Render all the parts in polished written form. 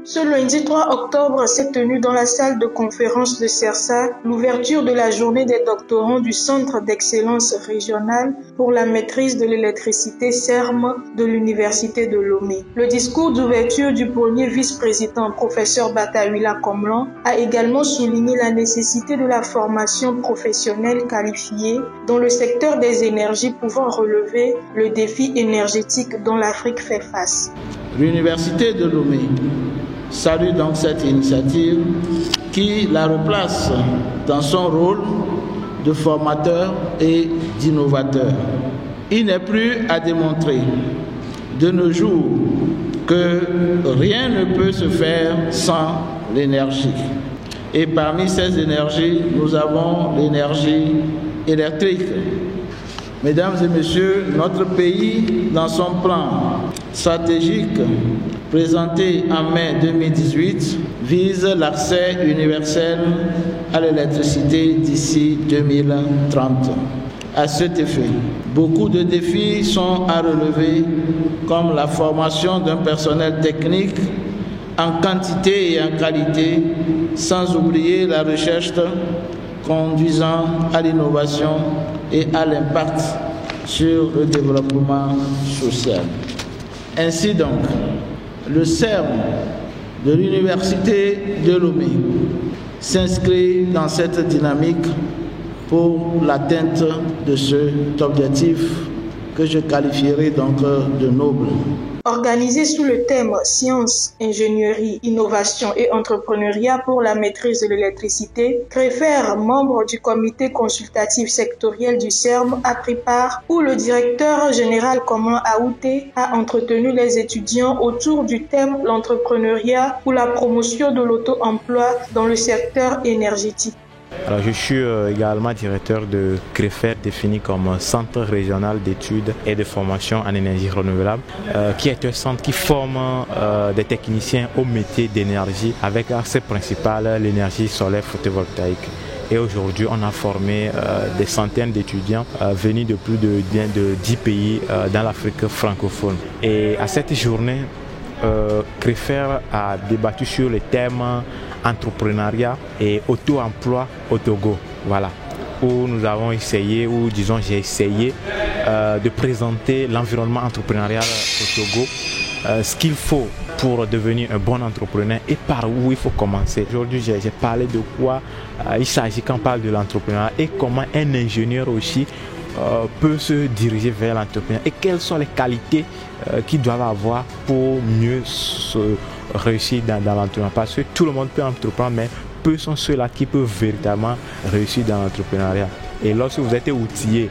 Ce lundi 3 octobre s'est tenu dans la salle de conférence de CERSA l'ouverture de la journée des doctorants du Centre d'excellence régionale pour la maîtrise de l'électricité CERM de l'Université de Lomé. Le discours d'ouverture du premier vice-président, professeur Batawila Komlan, a également souligné la nécessité de la formation professionnelle qualifiée dans le secteur des énergies pouvant relever le défi énergétique dont l'Afrique fait face. L'Université de Lomé salue donc cette initiative qui la replace dans son rôle de formateur et d'innovateur. Il n'est plus à démontrer de nos jours que rien ne peut se faire sans l'énergie. Et parmi ces énergies, nous avons l'énergie électrique. Mesdames et messieurs, notre pays, dans son plan stratégique présenté en mai 2018, vise l'accès universel à l'électricité d'ici 2030. À cet effet, beaucoup de défis sont à relever, comme la formation d'un personnel technique en quantité et en qualité, sans oublier la recherche conduisant à l'innovation et à l'impact sur le développement social. Ainsi donc, le CERM de l'Université de Lomé s'inscrit dans cette dynamique pour l'atteinte de cet objectif que je qualifierais donc de noble. Organisé sous le thème Sciences, ingénierie, innovation et entrepreneuriat pour la maîtrise de l'électricité, CREFER, membre du comité consultatif sectoriel du CERM, a pris part où le directeur général Komlan Aouté a entretenu les étudiants autour du thème l'entrepreneuriat ou la promotion de l'auto-emploi dans le secteur énergétique. Alors, je suis également directeur de CREFER, défini comme Centre régional d'études et de formation en énergie renouvelable, qui est un centre qui forme des techniciens au métier d'énergie avec accès principal l'énergie solaire photovoltaïque. Et aujourd'hui, on a formé des centaines d'étudiants venus de plus de 10 pays dans l'Afrique francophone. Et à cette journée, CREFER a débattu sur le thème entrepreneuriat et auto-emploi au Togo. Voilà, où nous avons essayé, ou disons j'ai essayé de présenter l'environnement entrepreneurial au Togo, ce qu'il faut pour devenir un bon entrepreneur et par où il faut commencer. Aujourd'hui, j'ai parlé de quoi il s'agit quand on parle de l'entrepreneuriat et comment un ingénieur aussi peut se diriger vers l'entrepreneuriat et quelles sont les qualités qu'ils doivent avoir pour mieux se réussir dans l'entrepreneuriat. Parce que tout le monde peut entreprendre, mais peu sont ceux-là qui peuvent véritablement réussir dans l'entrepreneuriat. Et lorsque vous êtes outillé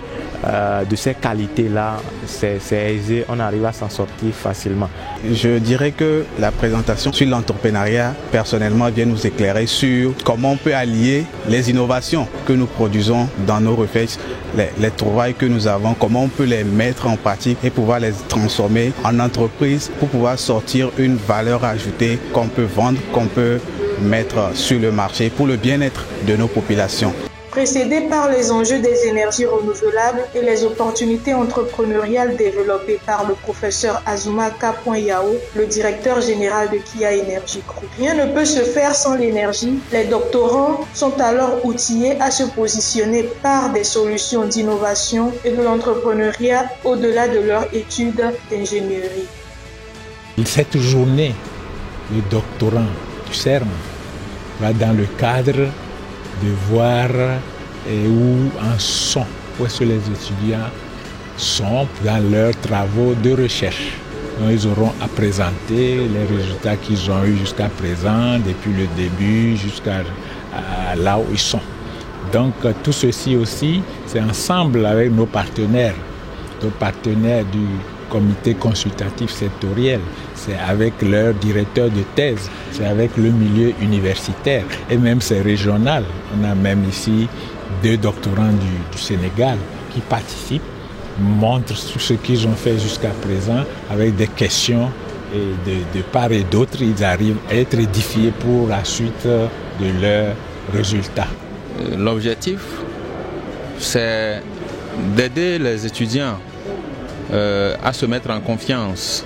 de ces qualités-là, c'est aisé, on arrive à s'en sortir facilement. Je dirais que la présentation sur l'entrepreneuriat, personnellement, vient nous éclairer sur comment on peut allier les innovations que nous produisons dans nos recherches, les trouvailles que nous avons, comment on peut les mettre en pratique et pouvoir les transformer en entreprise pour pouvoir sortir une valeur ajoutée qu'on peut vendre, qu'on peut mettre sur le marché pour le bien-être de nos populations. Précédé par les enjeux des énergies renouvelables et les opportunités entrepreneuriales développées par le professeur Azuma K. Yao, le directeur général de Kia Energy Group. Rien ne peut se faire sans l'énergie. Les doctorants sont alors outillés à se positionner par des solutions d'innovation et de l'entrepreneuriat au-delà de leur étude d'ingénierie. Cette journée, le doctorant du CERM va dans le cadre de voir où en sont, où est-ce que les étudiants sont dans leurs travaux de recherche. Donc, ils auront à présenter les résultats qu'ils ont eus jusqu'à présent, depuis le début jusqu'à là où ils sont. Donc tout ceci aussi, c'est ensemble avec nos partenaires du comité consultatif sectoriel, c'est avec leur directeur de thèse, c'est avec le milieu universitaire et même c'est régional. On a même ici 2 doctorants du Sénégal qui participent, montrent tout ce qu'ils ont fait jusqu'à présent avec des questions et de part et d'autre, ils arrivent à être édifiés pour la suite de leurs résultats. L'objectif, c'est d'aider les étudiants à se mettre en confiance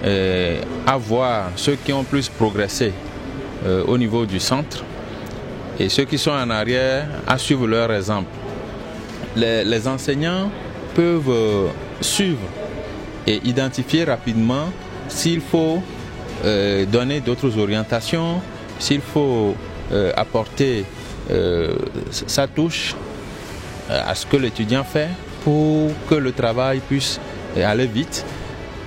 à voir ceux qui ont plus progressé au niveau du centre et ceux qui sont en arrière à suivre leur exemple. Les enseignants peuvent suivre et identifier rapidement s'il faut donner d'autres orientations, s'il faut apporter sa touche à ce que l'étudiant fait pour que le travail puisse aller vite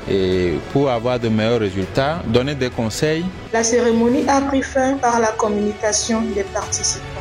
et pour avoir de meilleurs résultats, donner des conseils. La cérémonie a pris fin par la communication des participants.